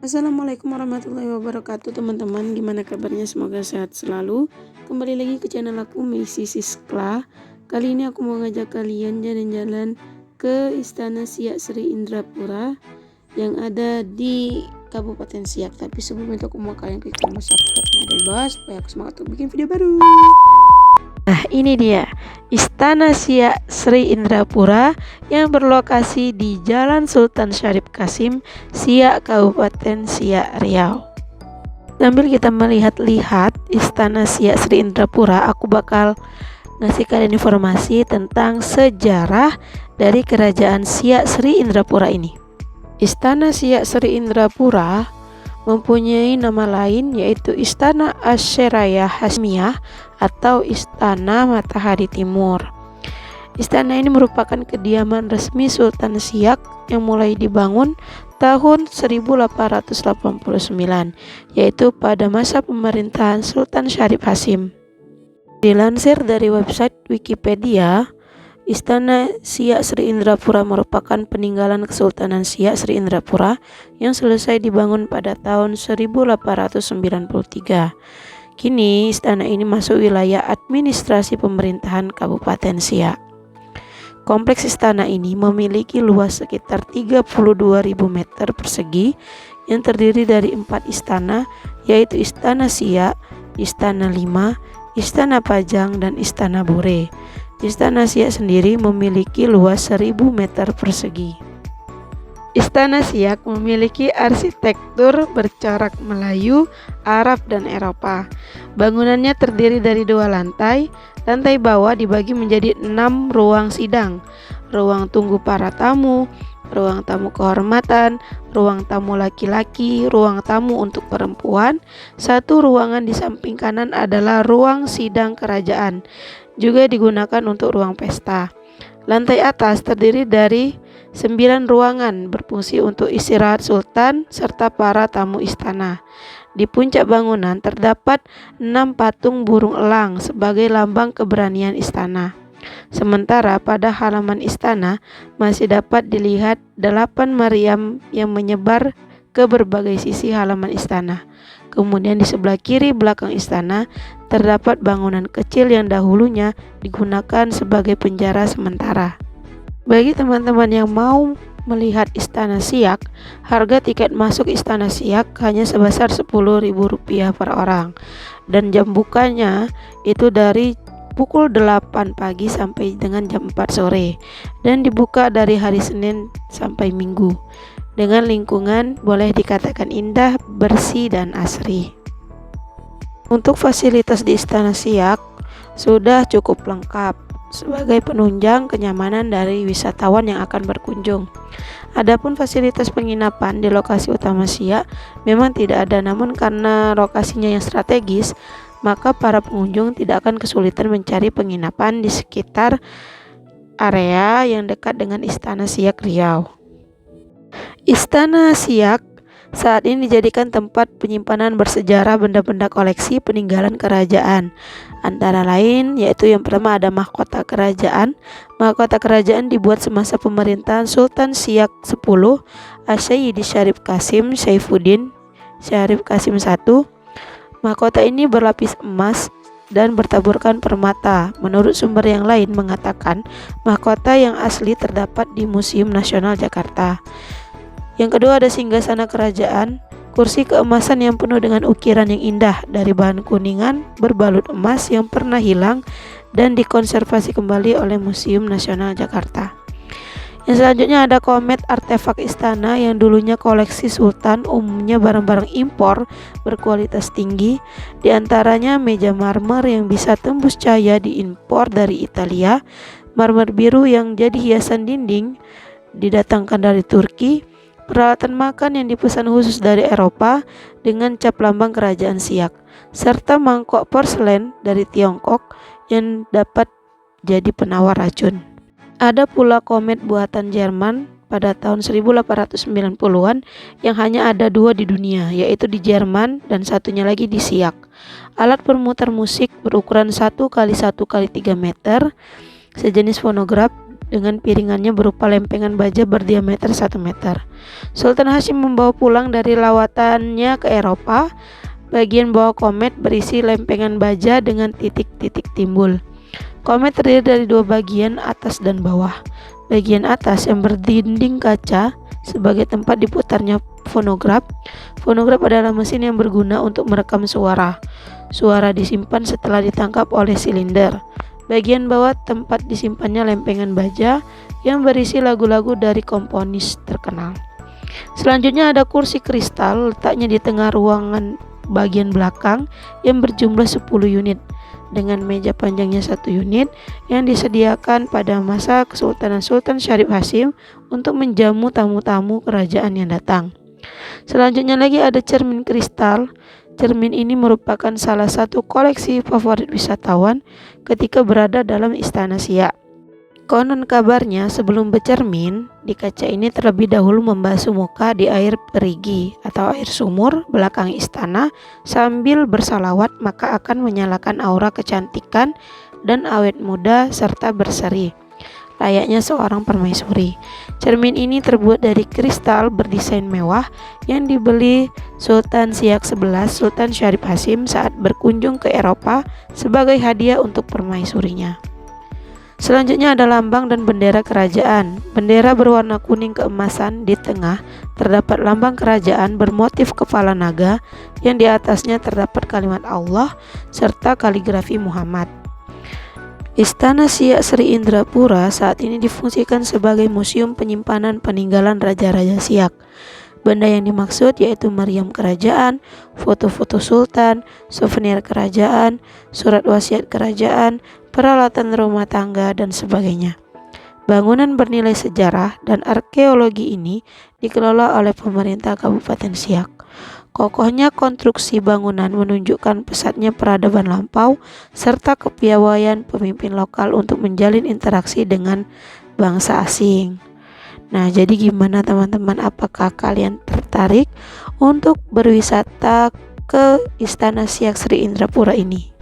Assalamualaikum warahmatullahi wabarakatuh teman-teman, gimana kabarnya? Semoga sehat selalu. Kembali lagi ke channel aku, Misi Siskla. Kali ini aku mau ngajak kalian jalan-jalan ke Istana Siak Sri Indrapura yang ada di Kabupaten Siak. Tapi sebelum itu aku mau kalian klik tombol subscribe-nya ada di bawah supaya aku semangat untuk bikin video baru. Nah, ini dia Istana Siak Sri Indrapura yang berlokasi di Jalan Sultan Syarif Kasim, Siak, Kabupaten Siak, Riau. Sambil kita melihat-lihat Istana Siak Sri Indrapura, aku bakal ngasih kalian informasi tentang sejarah dari Kerajaan Siak Sri Indrapura ini. Istana Siak Sri Indrapura mempunyai nama lain yaitu Istana Asyeraya Hasmiyah atau Istana Matahari Timur. Istana ini merupakan kediaman resmi Sultan Siak yang mulai dibangun tahun 1889, yaitu pada masa pemerintahan Sultan Syarif Hasim. Dilansir dari website Wikipedia, Istana Siak Sri Indrapura merupakan peninggalan Kesultanan Siak Sri Indrapura yang selesai dibangun pada tahun 1893. Kini istana ini masuk wilayah administrasi pemerintahan Kabupaten Siak. Kompleks istana ini memiliki luas sekitar 32.000 meter persegi yang terdiri dari 4 istana, yaitu Istana Siak, Istana Lima, Istana Pajang, dan Istana Bure. Istana Siak sendiri memiliki luas 1000 meter persegi. Istana Siak memiliki arsitektur bercorak Melayu, Arab, dan Eropa. Bangunannya terdiri dari 2 lantai. Lantai bawah dibagi menjadi 6 ruang sidang, ruang tunggu para tamu, ruang tamu kehormatan, ruang tamu laki-laki, ruang tamu untuk perempuan. 1 ruangan di samping kanan adalah ruang sidang kerajaan, juga digunakan untuk ruang pesta. Lantai atas terdiri dari 9 ruangan berfungsi untuk istirahat sultan serta para tamu istana. Di puncak bangunan terdapat 6 patung burung elang sebagai lambang keberanian istana. Sementara pada halaman istana masih dapat dilihat 8 meriam yang menyebar ke berbagai sisi halaman istana. Kemudian di sebelah kiri belakang istana terdapat bangunan kecil yang dahulunya digunakan sebagai penjara sementara. Bagi teman-teman yang mau melihat Istana Siak, harga tiket masuk Istana Siak hanya sebesar Rp10.000 per orang, dan jam bukanya itu dari pukul 8 pagi sampai dengan jam 4 sore, dan dibuka dari hari Senin sampai Minggu dengan lingkungan boleh dikatakan indah, bersih, dan asri. Untuk fasilitas di Istana Siak sudah cukup lengkap sebagai penunjang kenyamanan dari wisatawan yang akan berkunjung. Adapun fasilitas penginapan di lokasi utama Siak memang tidak ada, namun karena lokasinya yang strategis, maka para pengunjung tidak akan kesulitan mencari penginapan di sekitar area yang dekat dengan Istana Siak Riau. Istana Siak saat ini dijadikan tempat penyimpanan bersejarah benda-benda koleksi peninggalan kerajaan. Antara lain yaitu yang pertama ada mahkota kerajaan. Mahkota kerajaan dibuat semasa pemerintahan Sultan Siak 10 Asy-Syaidi Syarif Kasim Saifuddin Syarif Kasim I. Mahkota ini berlapis emas dan bertaburkan permata. Menurut sumber yang lain mengatakan mahkota yang asli terdapat di Museum Nasional Jakarta. Yang kedua ada singgasana kerajaan, kursi keemasan yang penuh dengan ukiran yang indah dari bahan kuningan berbalut emas yang pernah hilang dan dikonservasi kembali oleh Museum Nasional Jakarta. Yang selanjutnya ada komet artefak istana yang dulunya koleksi sultan, umumnya barang-barang impor berkualitas tinggi, diantaranya meja marmer yang bisa tembus cahaya diimpor dari Italia, marmer biru yang jadi hiasan dinding didatangkan dari Turki, peralatan makan yang dipesan khusus dari Eropa dengan cap lambang kerajaan Siak, serta mangkok porselen dari Tiongkok yang dapat jadi penawar racun. Ada pula komet buatan Jerman pada tahun 1890-an yang hanya ada 2 di dunia, yaitu di Jerman dan satunya lagi di Siak. Alat pemutar musik berukuran 1 x 1 x 3 meter, sejenis fonograf dengan piringannya berupa lempengan baja berdiameter 1 meter. Sultan Hasyim membawa pulang dari lawatannya ke Eropa bagian bawah komet berisi lempengan baja dengan titik-titik timbul. Komet terdiri dari dua bagian, atas dan bawah. Bagian atas yang berdinding kaca sebagai tempat diputarnya fonograf. Fonograf adalah mesin yang berguna untuk merekam suara. Suara disimpan setelah ditangkap oleh silinder. Bagian bawah tempat disimpannya lempengan baja yang berisi lagu-lagu dari komponis terkenal. Selanjutnya ada kursi kristal, letaknya di tengah ruangan bagian belakang yang berjumlah 10 unit dengan meja panjangnya 1 unit yang disediakan pada masa Kesultanan Sultan Syarif Hasyim untuk menjamu tamu-tamu kerajaan yang datang. Selanjutnya lagi ada cermin kristal. Cermin ini merupakan salah satu koleksi favorit wisatawan ketika berada dalam Istana Siak. Konon kabarnya sebelum bercermin, di kaca ini terlebih dahulu membasuh muka di air perigi atau air sumur belakang istana sambil bersalawat, maka akan menyalakan aura kecantikan dan awet muda serta berseri, layaknya seorang permaisuri. Cermin ini terbuat dari kristal berdesain mewah yang dibeli Sultan Siak XI Sultan Syarif Hasyim saat berkunjung ke Eropa sebagai hadiah untuk permaisurinya. Selanjutnya ada lambang dan bendera kerajaan. Bendera berwarna kuning keemasan, di tengah terdapat lambang kerajaan bermotif kepala naga yang di atasnya terdapat kalimat Allah serta kaligrafi Muhammad. Istana Siak Sri Indrapura saat ini difungsikan sebagai museum penyimpanan peninggalan raja-raja Siak. Benda yang dimaksud yaitu meriam kerajaan, foto-foto sultan, souvenir kerajaan, surat wasiat kerajaan, peralatan rumah tangga, dan sebagainya. Bangunan bernilai sejarah dan arkeologi ini dikelola oleh pemerintah Kabupaten Siak. Kokohnya konstruksi bangunan menunjukkan pesatnya peradaban lampau serta kepiawaian pemimpin lokal untuk menjalin interaksi dengan bangsa asing. Nah, jadi gimana teman-teman, apakah kalian tertarik untuk berwisata ke Istana Siak Sri Indrapura ini?